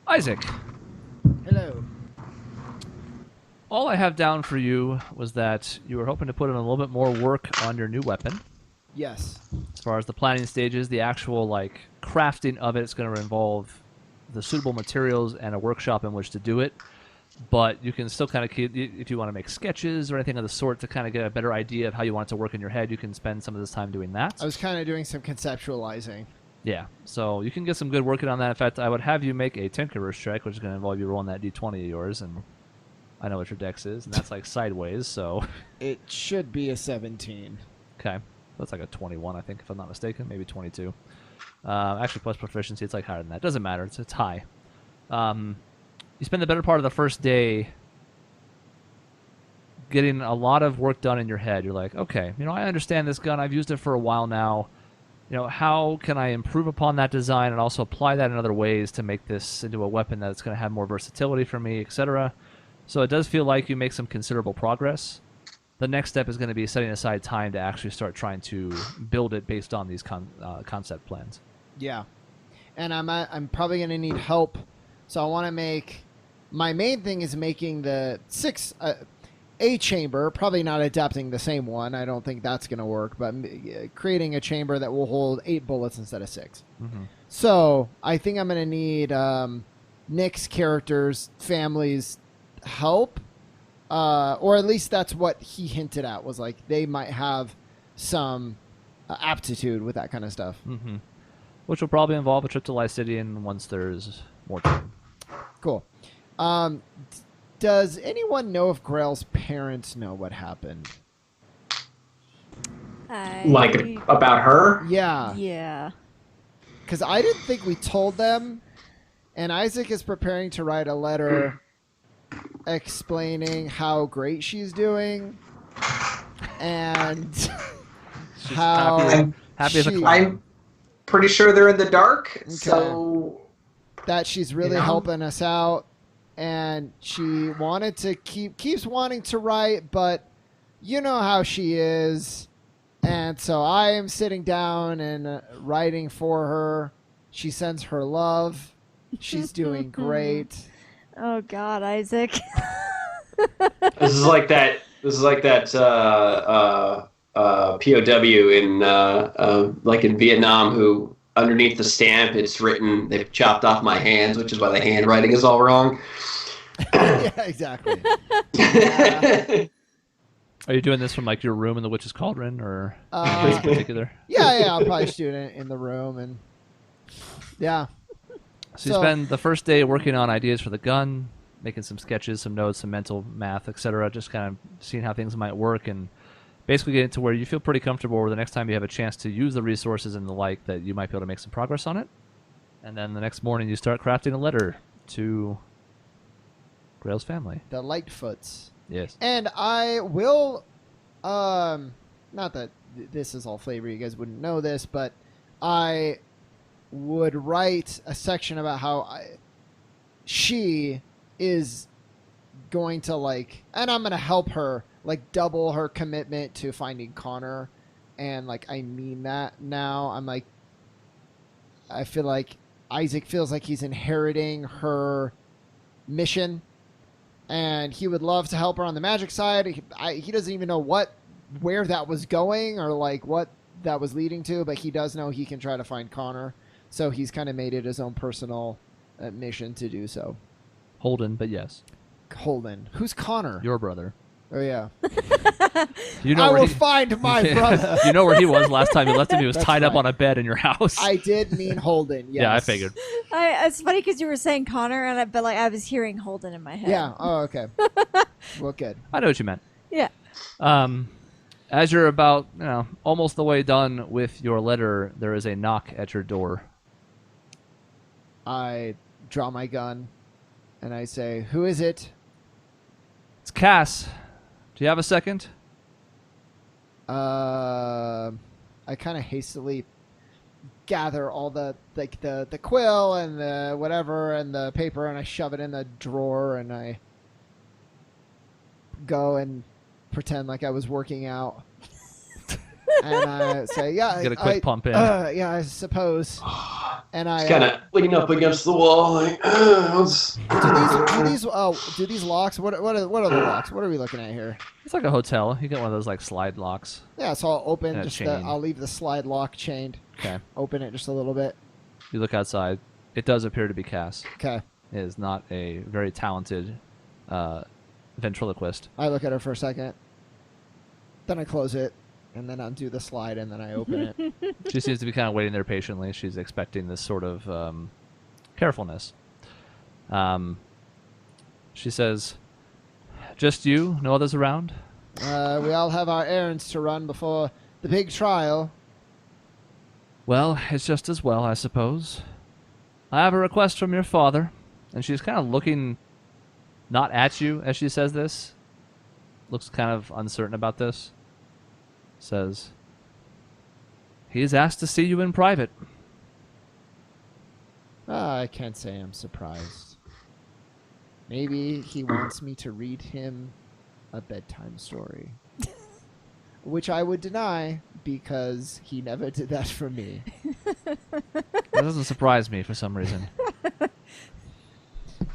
Isaac, Hello. all I have down for you was that you were hoping to put in a little bit more work on your new weapon. Yes. As far as the planning stages, the actual crafting of it's going to involve the suitable materials and a workshop in which to do it. But you can still kind of keep, if you want to make sketches or anything of the sort to kind of get a better idea of how you want it to work in your head, you can spend some of this time doing that. I was kind of doing some conceptualizing. Yeah, so you can get some good working on that. In fact, I would have you make a Tinkerer's check, which is going to involve you rolling that d20 of yours, and I know what your dex is, and that's like sideways, so... It should be a 17. Okay, that's like a 21, I think, if I'm not mistaken, maybe 22. Actually, plus proficiency, it's like higher than that. Doesn't matter, it's high. You spend the better part of the first day getting a lot of work done in your head. You're like, okay, I understand this gun. I've used it for a while now. How can I improve upon that design and also apply that in other ways to make this into a weapon that's going to have more versatility for me, etc. So it does feel like you make some considerable progress. The next step is going to be setting aside time to actually start trying to build it based on these concept plans. Yeah. And I'm probably going to need help. So I want to make... My main thing is making the a chamber, probably not adapting the same one. I don't think that's going to work, but creating a chamber that will hold 8 bullets instead of 6. Mm-hmm. So I think I'm going to need Nick's character's family's help, or at least that's what he hinted at, was like they might have some aptitude with that kind of stuff. Mm-hmm. Which will probably involve a trip to Lycidian once there's more time. Cool. Does anyone know if Grail's parents know what happened? Like about her? Yeah. Yeah. Because I didn't think we told them, and Isaac is preparing to write a letter explaining how great she's doing, and She's how happy as a clown. I'm pretty sure they're in the dark, so... that she's really helping us out, and she wanted to keeps wanting to write, but you know how she is. And so I am sitting down and writing for her. She sends her love. She's doing great. Oh God, Isaac. This is like that POW in like in Vietnam who underneath the stamp it's written they've chopped off my hands, which is why the handwriting is all wrong. Yeah, exactly. Are you doing this from your room in the Witch's Cauldron, or place in particular? Yeah, I'll probably just do it in the room, and yeah. So you spend the first day working on ideas for the gun, making some sketches, some notes, some mental math, etc. Just kind of seeing how things might work, and basically getting to where you feel pretty comfortable where the next time you have a chance to use the resources and the like, that you might be able to make some progress on it. And then the next morning you start crafting a letter to Grail's family. The Lightfoots. Yes. And I will, not that this is all flavor, you guys wouldn't know this, but I would write a section about how she is going to and I'm going to help her double her commitment to finding Connor. And I mean that now. I feel like Isaac feels like he's inheriting her mission, and he would love to help her on the magic side. He doesn't even know where that was going or what that was leading to, but he does know he can try to find Connor. So he's kind of made it his own personal mission to do so. Holden, but yes. Holden. Who's Connor? Your brother. Oh, yeah. I will find my brother. You know where he was last time you left him? He was That's tied up right. on a bed in your house. I did mean Holden, yes. Yeah, I figured. It's funny because you were saying Connor, but I was hearing Holden in my head. Yeah. Oh, okay. Well, good. I know what you meant. Yeah. As you're about, almost the way done with your letter, there is a knock at your door. I draw my gun, and I say, "Who is it?" It's Cass. Do you have a second? I kind of hastily gather all the quill and the whatever and the paper, and I shove it in the drawer, and I go and pretend like I was working out. And I say, yeah. Get a quick pump in. Yeah, I suppose. And I Just kind of leaning up against the wall, like, do these locks? What are the locks? What are we looking at here? It's like a hotel. You get one of those like slide locks. Yeah, so I'll open And a just chain. I'll leave the slide lock chained. Okay. Open it just a little bit. You look outside. It does appear to be Cass. Okay. It is not a very talented ventriloquist. I look at her for a second. Then I close it, and then undo the slide, and then I open it. She seems to be kind of waiting there patiently. She's expecting this sort of carefulness. She says, "Just you? No others around?" We all have our errands to run before the big trial. Well, it's just as well, I suppose. I have a request from your father. And she's kind of looking not at you as she says this. Looks kind of uncertain about this. Says, he is asked to see you in private. I can't say I'm surprised. Maybe he wants me to read him a bedtime story. Which I would deny because he never did that for me. That doesn't surprise me for some reason.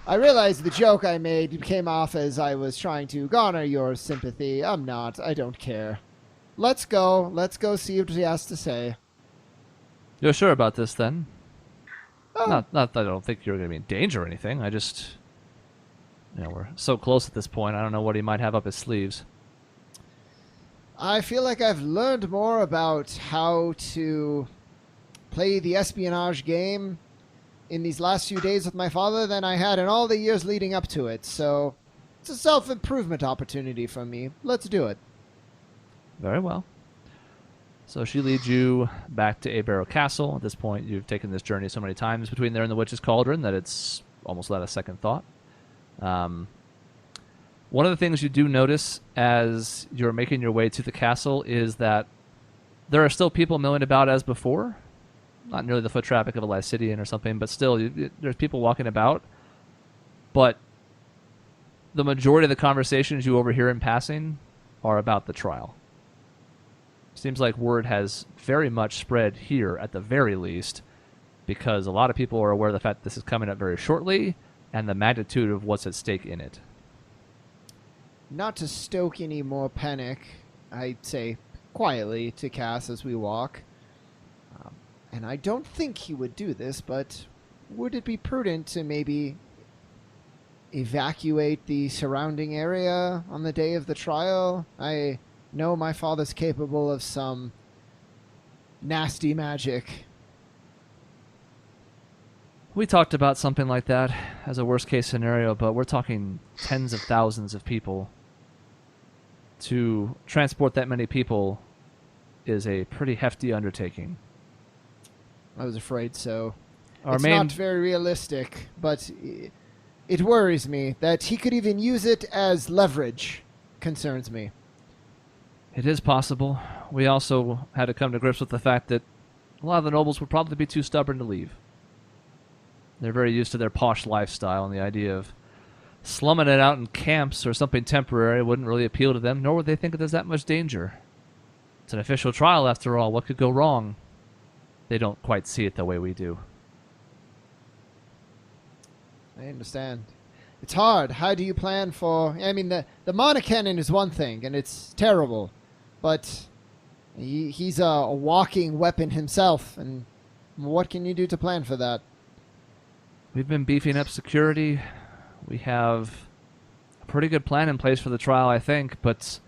I realize the joke I made came off as I was trying to garner your sympathy. I'm not. I don't care. Let's go. Let's go see what he has to say. You're sure about this, then? Oh. Not that I don't think you're going to be in danger or anything. I just... we're so close at this point. I don't know what he might have up his sleeves. I feel like I've learned more about how to play the espionage game in these last few days with my father than I had in all the years leading up to it. So it's a self-improvement opportunity for me. Let's do it. Very well. So she leads you back to Abarrow Castle. At this point, you've taken this journey so many times between there and the Witch's Cauldron that it's almost without a second thought. One of the things you do notice as you're making your way to the castle is that there are still people milling about as before. Not nearly the foot traffic of a Lycidian or something, but still, there's people walking about. But the majority of the conversations you overhear in passing are about the trial. Seems like word has very much spread here, at the very least, because a lot of people are aware of the fact that this is coming up very shortly and the magnitude of what's at stake in it. Not to stoke any more panic, I'd say quietly to Cass as we walk. And I don't think he would do this, but would it be prudent to maybe evacuate the surrounding area on the day of the trial? I know my father's capable of some nasty magic. We talked about something like that as a worst case scenario, but we're talking tens of thousands of people. To transport that many people is a pretty hefty undertaking. I was afraid so. Our It's main not very realistic, but it worries me that he could even use it as leverage. Concerns me. It is possible. We also had to come to grips with the fact that a lot of the nobles would probably be too stubborn to leave. They're very used to their posh lifestyle, and the idea of slumming it out in camps or something temporary wouldn't really appeal to them, nor would they think that there's that much danger. It's an official trial, after all. What could go wrong? They don't quite see it the way we do. I understand. It's hard. How do you plan for... I mean, the Monocannon is one thing, and it's terrible. But he's a walking weapon himself, and what can you do to plan for that? We've been beefing up security. We have a pretty good plan in place for the trial, I think. But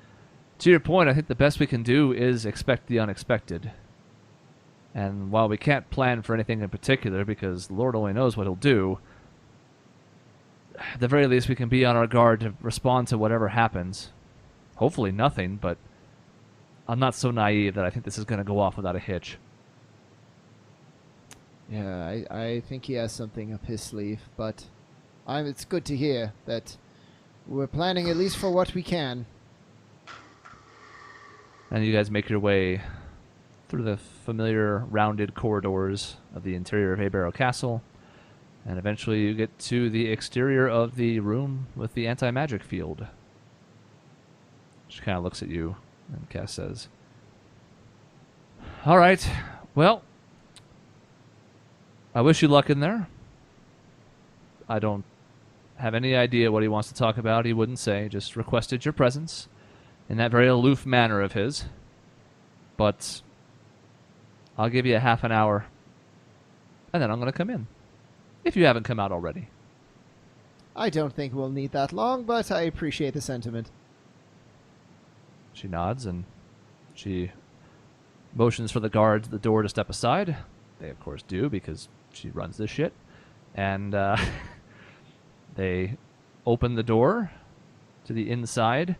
to your point, I think the best we can do is expect the unexpected. And while we can't plan for anything in particular, because Lord only knows what he'll do, at the very least we can be on our guard to respond to whatever happens. Hopefully nothing, but I'm not so naive that I think this is going to go off without a hitch. Yeah, I think he has something up his sleeve, but it's good to hear that we're planning at least for what we can. And you guys make your way through the familiar rounded corridors of the interior of Abarrow Castle, and eventually you get to the exterior of the room with the anti-magic field. She kind of looks at you, and Cass says, All right. Well, I wish you luck in there. I don't have any idea what he wants to talk about. He wouldn't say. Just requested your presence in that very aloof manner of his. But I'll give you a half an hour, and then I'm going to come in, if you haven't come out already. I don't think we'll need that long, but I appreciate the sentiment. She nods, and she motions for the guards at the door to step aside. They, of course, do, because she runs this shit. And they open the door to the inside.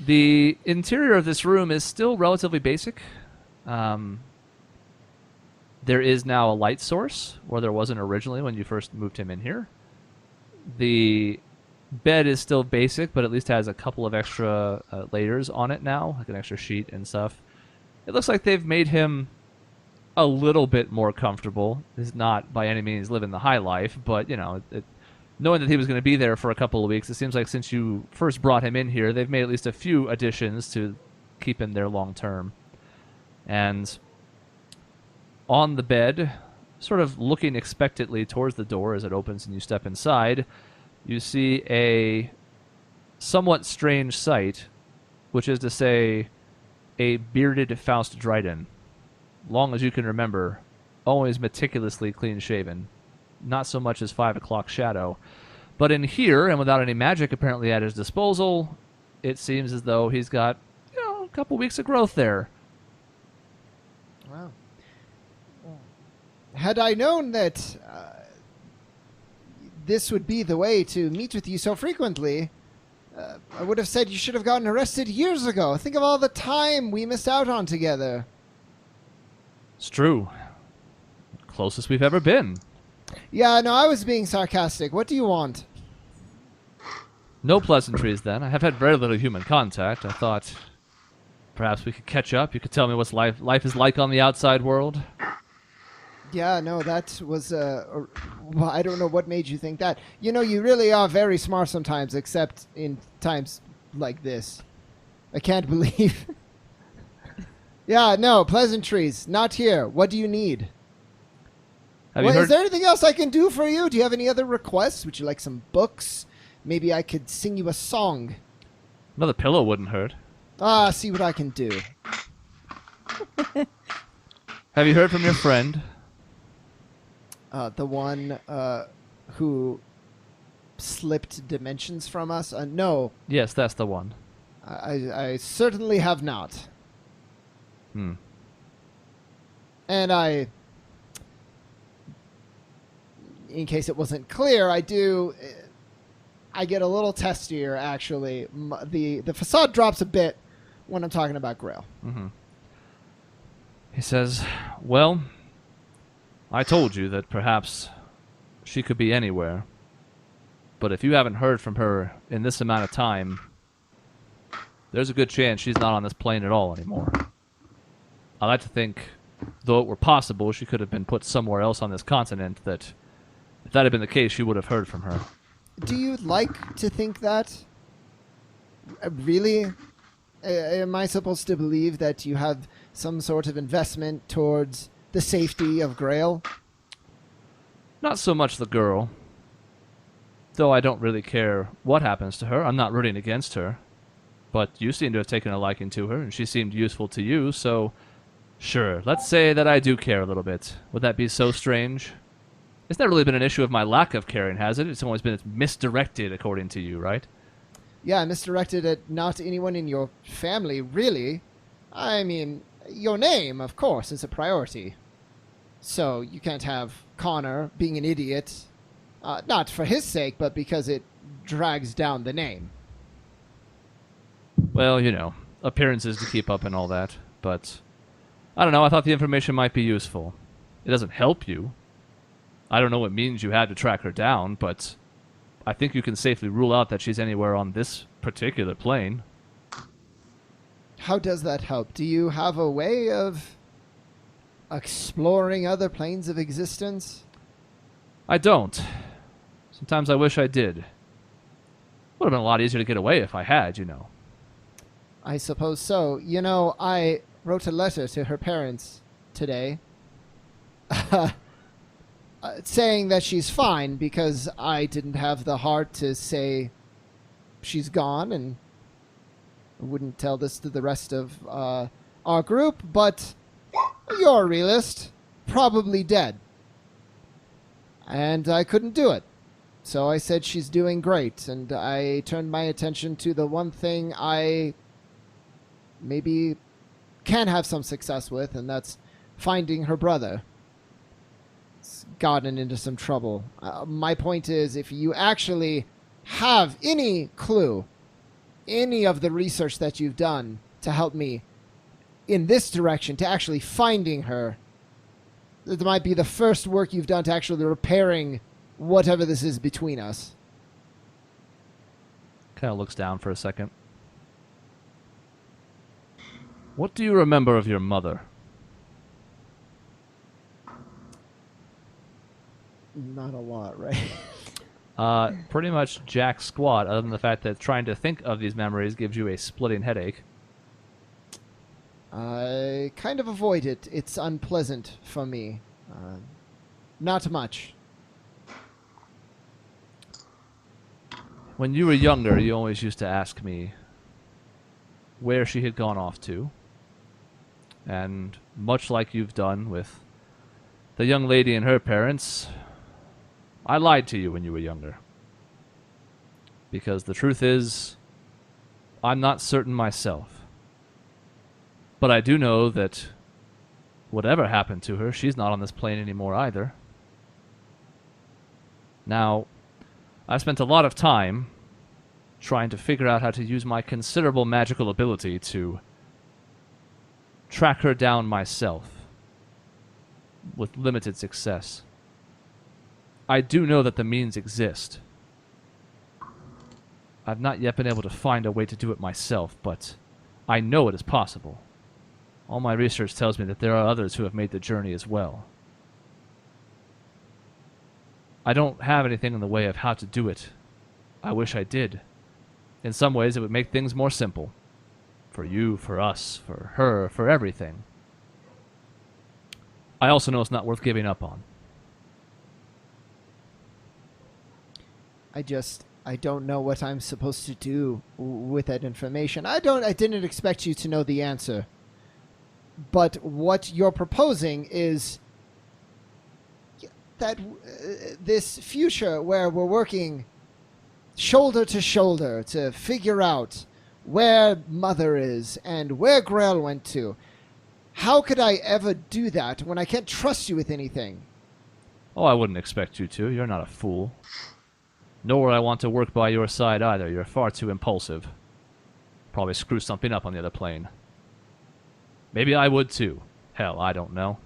The interior of this room is still relatively basic. There is now a light source, where there wasn't originally when you first moved him in here. The bed is still basic, but at least has a couple of extra layers on it now, like an extra sheet and stuff. It looks like they've made him a little bit more comfortable. He's not by any means living the high life, but, you know, knowing that he was going to be there for a couple of weeks, it seems like since you first brought him in here, they've made at least a few additions to keep him there long term. And on the bed, sort of looking expectantly towards the door as it opens and you step inside, you see a somewhat strange sight, which is to say a bearded Faust Dryden, long as you can remember, always meticulously clean-shaven, not so much as 5 o'clock shadow. But in here, and without any magic apparently at his disposal, it seems as though he's got, you know, a couple weeks of growth there. Wow. Had I known that this would be the way to meet with you so frequently, I would have said you should have gotten arrested years ago. Think of all the time we missed out on together. It's true. Closest we've ever been. Yeah, no, I was being sarcastic. What do you want? No pleasantries, then. I have had very little human contact. I thought perhaps we could catch up. You could tell me what life is like on the outside world. Yeah, no, that was, well, I don't know what made you think that. You know, you really are very smart sometimes, except in times like this. I can't believe. Yeah, no, pleasantries, not here. What do you need? Is there anything else I can do for you? Do you have any other requests? Would you like some books? Maybe I could sing you a song. Another pillow wouldn't hurt. See what I can do. Have you heard from your friend? The one who slipped dimensions from us? No. Yes, that's the one. I certainly have not. Hmm. And in case it wasn't clear, I get a little testier, actually. The facade drops a bit when I'm talking about Grail. Mm-hmm. He says, well, I told you that perhaps she could be anywhere. But if you haven't heard from her in this amount of time, there's a good chance she's not on this plane at all anymore. I like to think, though it were possible, she could have been put somewhere else on this continent, that if that had been the case, you would have heard from her. Do you like to think that? Really? Am I supposed to believe that you have some sort of investment towards the safety of Grail? Not so much the girl. Though I don't really care what happens to her. I'm not rooting against her. But you seem to have taken a liking to her, and she seemed useful to you, so sure, let's say that I do care a little bit. Would that be so strange? It's never really been an issue of my lack of caring, has it? It's always been misdirected, according to you, right? Yeah, misdirected at not anyone in your family, really. I mean, your name, of course, is a priority. So you can't have Connor being an idiot, not for his sake, but because it drags down the name. Well, you know, appearances to keep up and all that, but I don't know, I thought the information might be useful. It doesn't help you. I don't know what means you had to track her down, but I think you can safely rule out that she's anywhere on this particular plane. How does that help? Do you have a way of exploring other planes of existence? I don't. Sometimes I wish I did. Would have been a lot easier to get away if I had, you know. I suppose so. You know, I wrote a letter to her parents today saying that she's fine because I didn't have the heart to say she's gone, and I wouldn't tell this to the rest of our group, but you're a realist, probably dead. And I couldn't do it. So I said she's doing great, and I turned my attention to the one thing I maybe can have some success with, and that's finding her brother. It's gotten into some trouble. My point is, if you actually have any clue, any of the research that you've done to help me in this direction, to actually finding her, it might be the first work you've done to actually repairing whatever this is between us. Kind of looks down for a second. What do you remember of your mother? Not a lot, right? Pretty much jack squat, other than the fact that trying to think of these memories gives you a splitting headache. I kind of avoid it. It's unpleasant for me. Not much. When you were younger, you always used to ask me where she had gone off to. And much like you've done with the young lady and her parents, I lied to you when you were younger. Because the truth is, I'm not certain myself. But I do know that whatever happened to her, she's not on this plane anymore either. Now, I've spent a lot of time trying to figure out how to use my considerable magical ability to track her down myself, with limited success. I do know that the means exist. I've not yet been able to find a way to do it myself, but I know it is possible. All my research tells me that there are others who have made the journey as well. I don't have anything in the way of how to do it. I wish I did. In some ways, it would make things more simple. For you, for us, for her, for everything. I also know it's not worth giving up on. I don't know what I'm supposed to do with that information. I didn't expect you to know the answer. But what you're proposing is that this future where we're working shoulder to shoulder to figure out where Mother is and where Grail went to. How could I ever do that when I can't trust you with anything? Oh, I wouldn't expect you to. You're not a fool. Nor would I want to work by your side either. You're far too impulsive. Probably screw something up on the other plane. Maybe I would too. Hell, I don't know.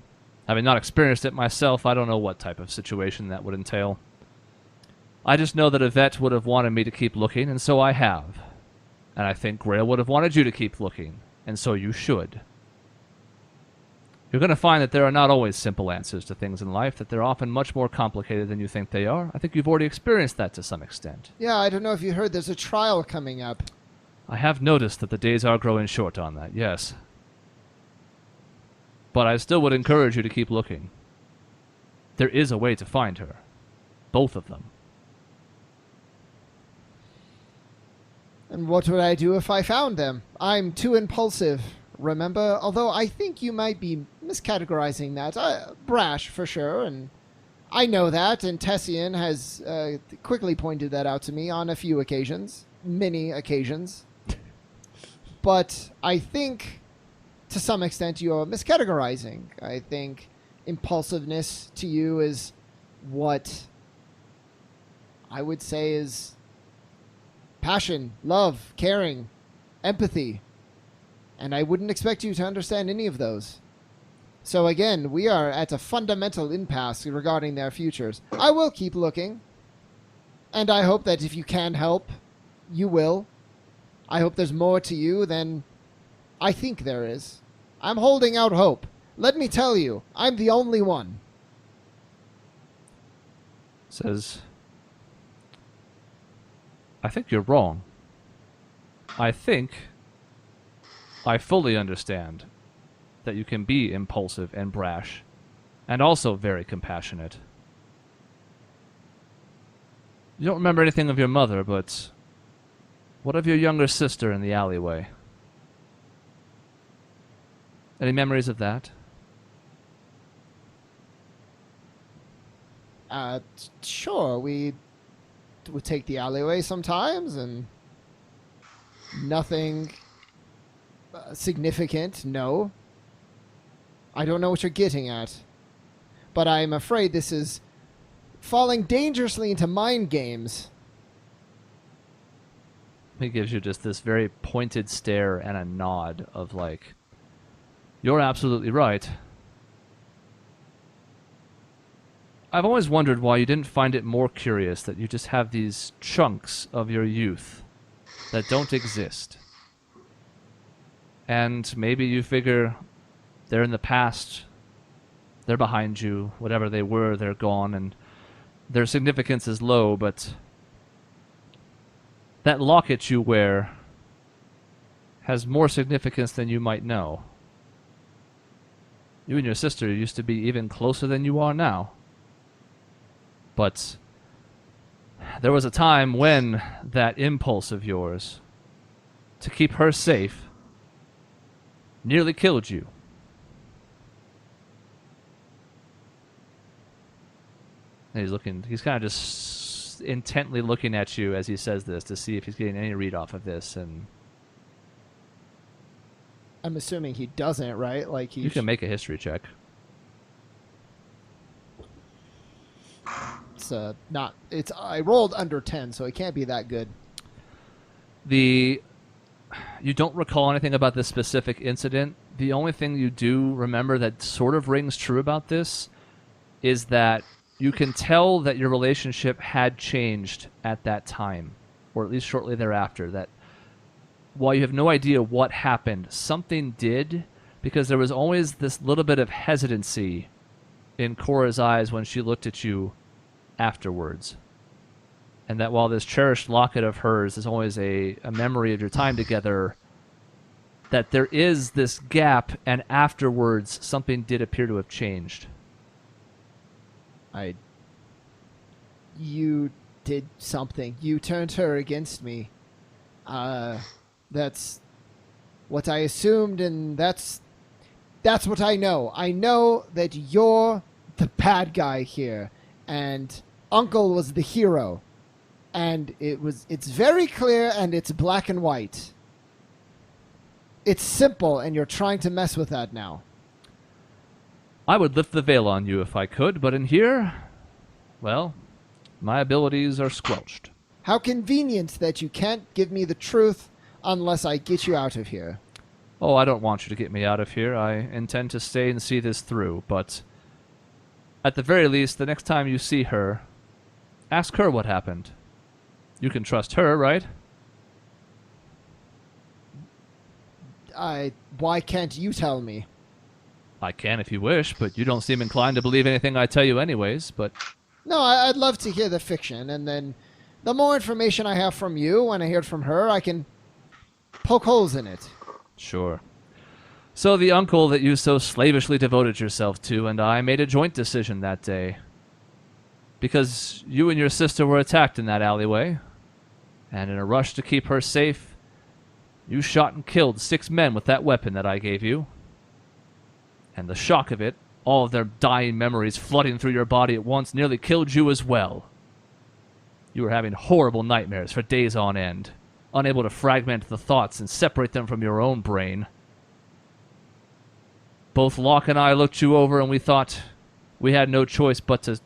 Having not experienced it myself, I don't know what type of situation that would entail. I just know that Yvette would have wanted me to keep looking, and so I have. And I think Grail would have wanted you to keep looking, and so you should. You're going to find that there are not always simple answers to things in life, that they're often much more complicated than you think they are. I think you've already experienced that to some extent. Yeah, I don't know if you heard, there's a trial coming up. I have noticed that the days are growing short on that, yes. But I still would encourage you to keep looking. There is a way to find her. Both of them. And what would I do if I found them? I'm too impulsive, remember? Although I think you might be miscategorizing that. Brash, for sure, and I know that, and Tessian has quickly pointed that out to me on a few occasions. Many occasions. But I think, to some extent, you're miscategorizing. I think impulsiveness to you is what I would say is passion, love, caring, empathy. And I wouldn't expect you to understand any of those. So again, we are at a fundamental impasse regarding their futures. I will keep looking. And I hope that if you can help, you will. I hope there's more to you than I think there is. I'm holding out hope. Let me tell you, I'm the only one. Says, I think you're wrong. I think I fully understand that you can be impulsive and brash, and also very compassionate. You don't remember anything of your mother, but what of your younger sister in the alleyway? Any memories of that? Sure, we would take the alleyway sometimes, and nothing significant, no. I don't know what you're getting at, but I'm afraid this is falling dangerously into mind games. He gives you just this very pointed stare and a nod of like, you're absolutely right. I've always wondered why you didn't find it more curious that you just have these chunks of your youth that don't exist. And maybe you figure they're in the past, they're behind you, whatever they were, they're gone, and their significance is low, but that locket you wear has more significance than you might know. You and your sister used to be even closer than you are now. But there was a time when that impulse of yours to keep her safe nearly killed you. And he's kind of just intently looking at you as he says this to see if he's getting any read off of this. And I'm assuming he doesn't, right? Like you can make a history check. I rolled under 10, so it can't be that good. You don't recall anything about this specific incident. The only thing you do remember that sort of rings true about this is that you can tell that your relationship had changed at that time, or at least shortly thereafter, that while you have no idea what happened, something did, because there was always this little bit of hesitancy in Cora's eyes when she looked at you afterwards. And that while this cherished locket of hers is always a memory of your time together, that there is this gap, and afterwards something did appear to have changed. You did something. You turned her against me. That's what I assumed, and that's what I know. I know that you're the bad guy here, and Uncle was the hero. And it's very clear, and it's black and white. It's simple, and you're trying to mess with that now. I would lift the veil on you if I could, but in here, well, my abilities are squelched. How convenient that you can't give me the truth unless I get you out of here. Oh, I don't want you to get me out of here. I intend to stay and see this through, but at the very least, the next time you see her, ask her what happened. You can trust her, right? Why can't you tell me? I can if you wish, but you don't seem inclined to believe anything I tell you anyways, but... No, I'd love to hear the fiction, and then the more information I have from you, when I hear it from her, I can poke holes in it. Sure. So the uncle that you so slavishly devoted yourself to and I made a joint decision that day. Because you and your sister were attacked in that alleyway, and in a rush to keep her safe, you shot and killed 6 men with that weapon that I gave you. And the shock of it, all of their dying memories flooding through your body at once, nearly killed you as well. You were having horrible nightmares for days on end, unable to fragment the thoughts and separate them from your own brain. Both Locke and I looked you over, and we thought we had no choice but to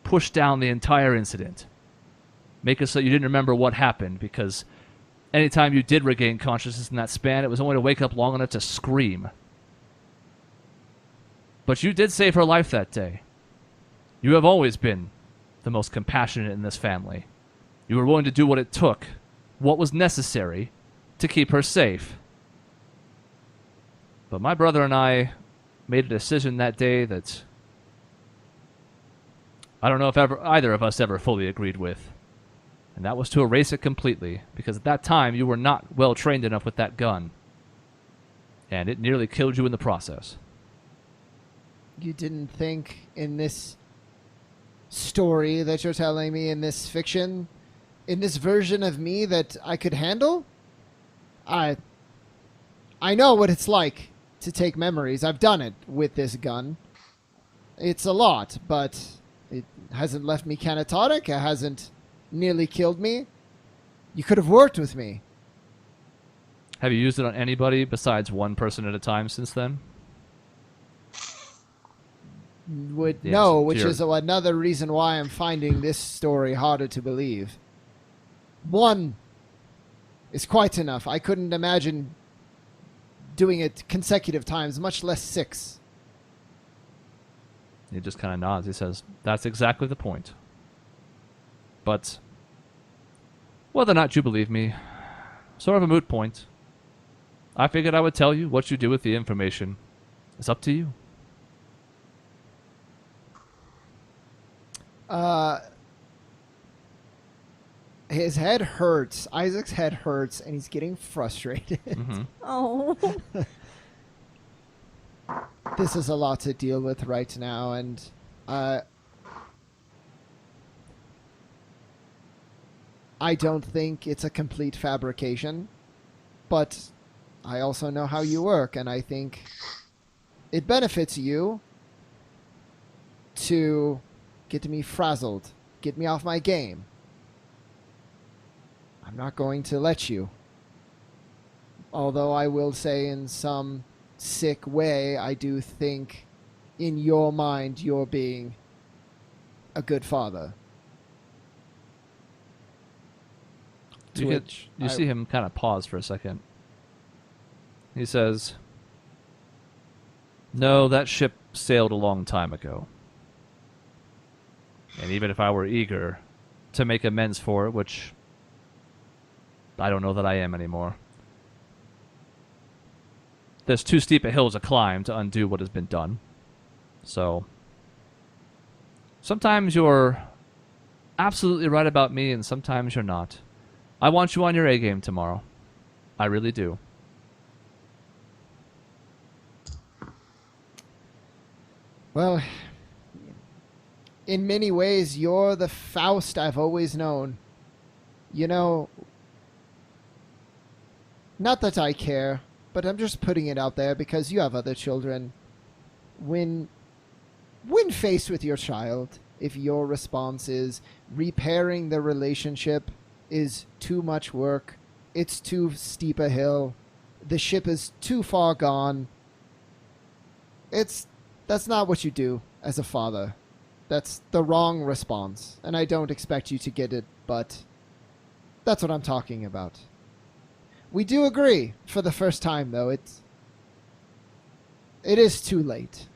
push down the entire incident. Make it so you didn't remember what happened, because anytime you did regain consciousness in that span, it was only to wake up long enough to scream. But you did save her life that day. You have always been the most compassionate in this family. You were willing to do what it took, what was necessary, to keep her safe. But my brother and I made a decision that day that I don't know if either of us ever fully agreed with. And that was to erase it completely, because at that time you were not well trained enough with that gun. And it nearly killed you in the process. You didn't think in this story that you're telling me, in this fiction, in this version of me, that I could handle? I know what it's like to take memories. I've done it with this gun. It's a lot, but it hasn't left me catatonic. It hasn't nearly killed me. You could have worked with me. Have you used it on anybody besides one person at a time since then? No, Yes, which is another reason why I'm finding this story harder to believe. One is quite enough. I couldn't imagine doing it consecutive times, much less 6. He just kind of nods. He says, that's exactly the point. But whether or not you believe me, sort of a moot point. I figured I would tell you. What you do with the information is up to you. His head hurts. Isaac's head hurts, and he's getting frustrated. Mm-hmm. Oh. This is a lot to deal with right now, and I don't think it's a complete fabrication, but I also know how you work, and I think it benefits you to get me frazzled, get me off my game. I'm not going to let you. Although I will say, in some sick way, I do think in your mind you're being a good father. You see him kind of pause for a second. He says, no, that ship sailed a long time ago. And even if I were eager to make amends for it, which I don't know that I am anymore, there's too steep a hill to climb to undo what has been done. So sometimes you're absolutely right about me, and sometimes you're not. I want you on your A game tomorrow. I really do. Well, in many ways, you're the Faust I've always known. You know, not that I care, but I'm just putting it out there because you have other children. When faced with your child, if your response is repairing the relationship is too much work, it's too steep a hill, the ship is too far gone, that's not what you do as a father. That's the wrong response, and I don't expect you to get it, but that's what I'm talking about. We do agree for the first time, though. It is too late.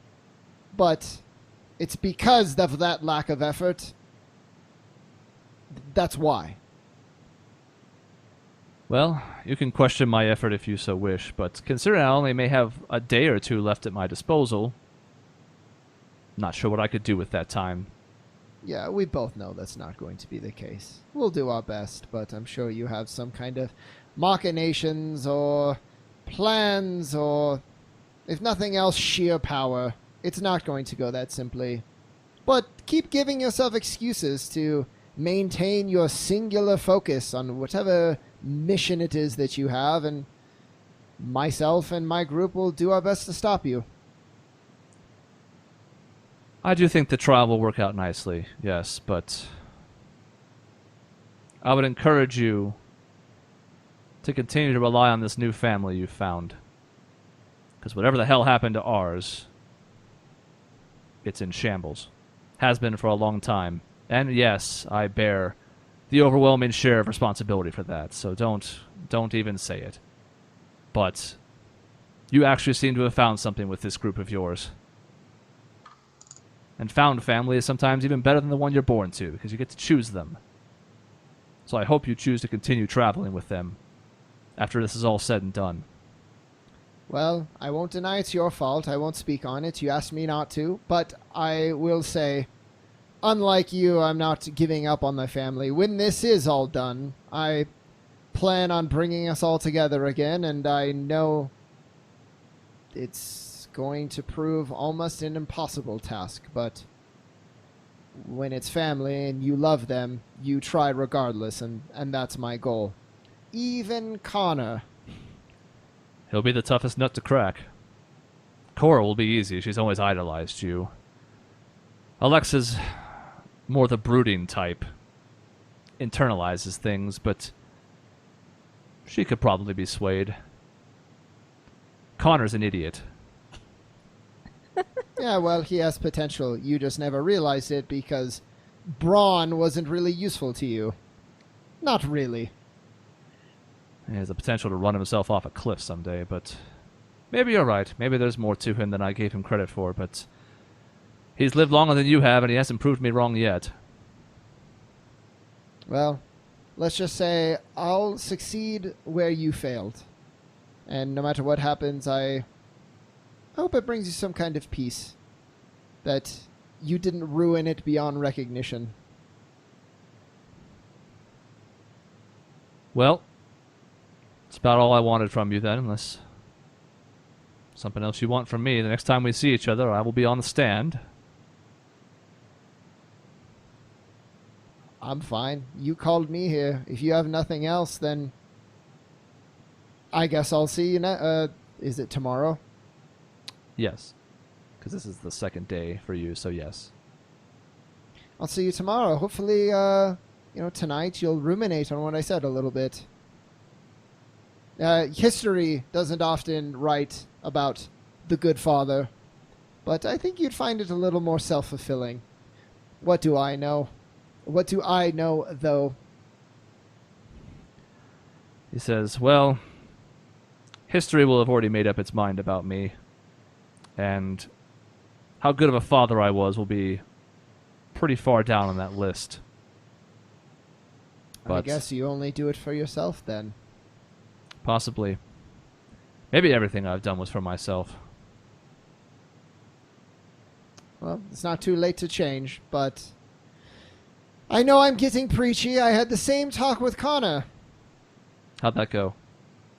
But it's because of that lack of effort. That's why. Well, you can question my effort if you so wish, but considering I only may have a day or two left at my disposal, not sure what I could do with that time. Yeah, we both know that's not going to be the case. We'll do our best, but I'm sure you have some kind of machinations or plans or, if nothing else, sheer power. It's not going to go that simply. But keep giving yourself excuses to maintain your singular focus on whatever mission it is that you have, and myself and my group will do our best to stop you. I do think the trial will work out nicely, yes, but I would encourage you to continue to rely on this new family you've found. Because whatever the hell happened to ours, it's in shambles. Has been for a long time. And yes, I bear the overwhelming share of responsibility for that, so don't even say it. But you actually seem to have found something with this group of yours. And found family is sometimes even better than the one you're born to, because you get to choose them. So I hope you choose to continue traveling with them after this is all said and done. Well, I won't deny it's your fault. I won't speak on it. You asked me not to. But I will say, unlike you, I'm not giving up on my family. When this is all done, I plan on bringing us all together again, and I know it's going to prove almost an impossible task, but when it's family and you love them, you try regardless, and that's my goal. Even Connor. He'll be the toughest nut to crack. Cora will be easy. She's always idolized you. Alexa's more the brooding type. Internalizes things, but she could probably be swayed. Connor's an idiot. Yeah, well, he has potential. You just never realized it because brawn wasn't really useful to you. Not really. He has the potential to run himself off a cliff someday, but maybe you're right. Maybe there's more to him than I gave him credit for, but he's lived longer than you have, and he hasn't proved me wrong yet. Well, let's just say I'll succeed where you failed. And no matter what happens, I hope it brings you some kind of peace. That you didn't ruin it beyond recognition. Well, that's about all I wanted from you then, unless something else you want from me. The next time we see each other, I will be on the stand. I'm fine. You called me here. If you have nothing else, then I guess I'll see you is it tomorrow? Yes, because this is the second day for you, so yes. I'll see you tomorrow. Hopefully, tonight you'll ruminate on what I said a little bit. History doesn't often write about the good father, but I think you'd find it a little more self-fulfilling. What do I know? What do I know, though? He says, well, history will have already made up its mind about me, and how good of a father I was will be pretty far down on that list. I But guess you only do it for yourself, then. possibly. Maybe everything I've done was for myself. Well, it's not too late to change, but I know I'm getting preachy. I had the same talk with Connor. How'd that go?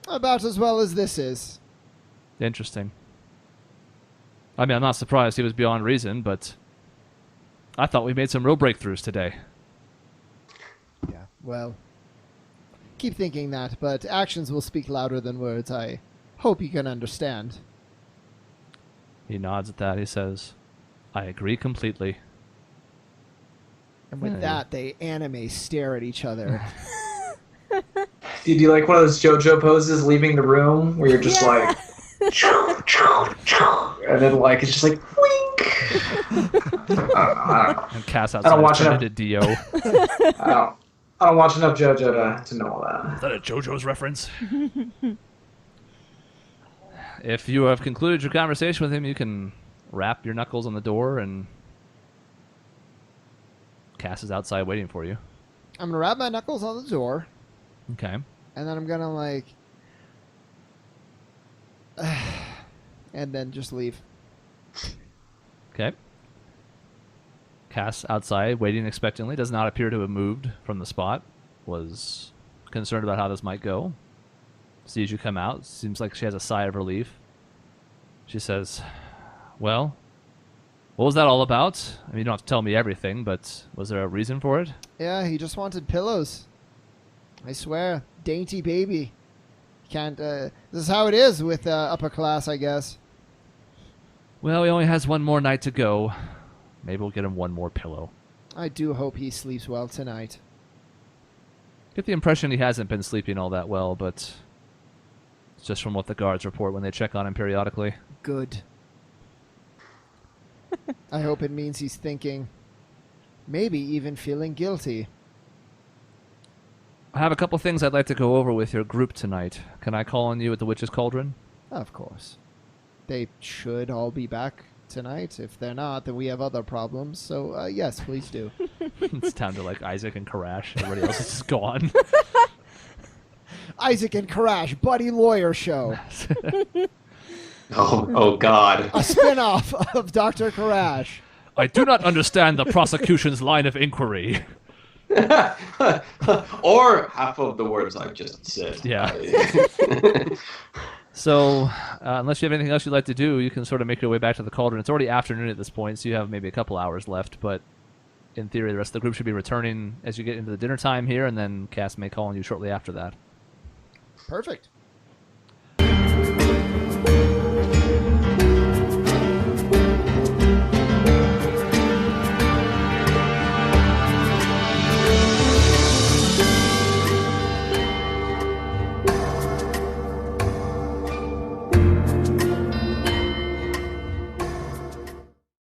About as well as this is. Interesting. I mean, I'm not surprised he was beyond reason, but I thought we made some real breakthroughs today. Yeah, well, keep thinking that, but actions will speak louder than words. I hope you can understand. He nods at that. He says, I agree completely. And with Yeah. that, they anime stare at each other. Do you like one of those JoJo poses leaving the room where you're just like, and then like it's just like, wink. And Cass I don't outside watch turned enough. into Dio. I don't watch enough JoJo to know all that. Is that a JoJo's reference? If you have concluded your conversation with him, you can rap your knuckles on the door, and Cass is outside waiting for you. I'm gonna wrap my knuckles on the door, Okay. and then I'm gonna like, and then just leave. Okay. Cass outside, waiting expectantly, does not appear to have moved from the spot. Was concerned about how this might go. Sees you come out. Seems like she has a sigh of relief. She says, well, what was that all about? I mean, you don't have to tell me everything, but was there a reason for it? Yeah, he just wanted pillows. I swear, dainty baby. Can't. This is how it is with upper class, I guess. Well, he only has one more night to go. Maybe we'll get him one more pillow. I do hope he sleeps well tonight. Get the impression he hasn't been sleeping all that well, but it's just from what the guards report when they check on him periodically. Good. I hope it means he's thinking, maybe even feeling guilty. I have a couple things I'd like to go over with your group tonight. Can I call on you at the Witch's Cauldron? Of course. They should all be back tonight. If they're not, then we have other problems. So, yes, please do. It's down to like Isaac and Karash. Everybody else is just gone. Isaac and Karash, Buddy Lawyer Show. Oh God. A spin-off of Dr. Karash. I do not understand the prosecution's line of inquiry. Or half of the words I've just said. Yeah. So, unless you have anything else you'd like to do, you can sort of make your way back to the cauldron. It's already afternoon at this point, so you have maybe a couple hours left, but in theory, the rest of the group should be returning as you get into the dinner time here, and then Cass may call on you shortly after that. Perfect.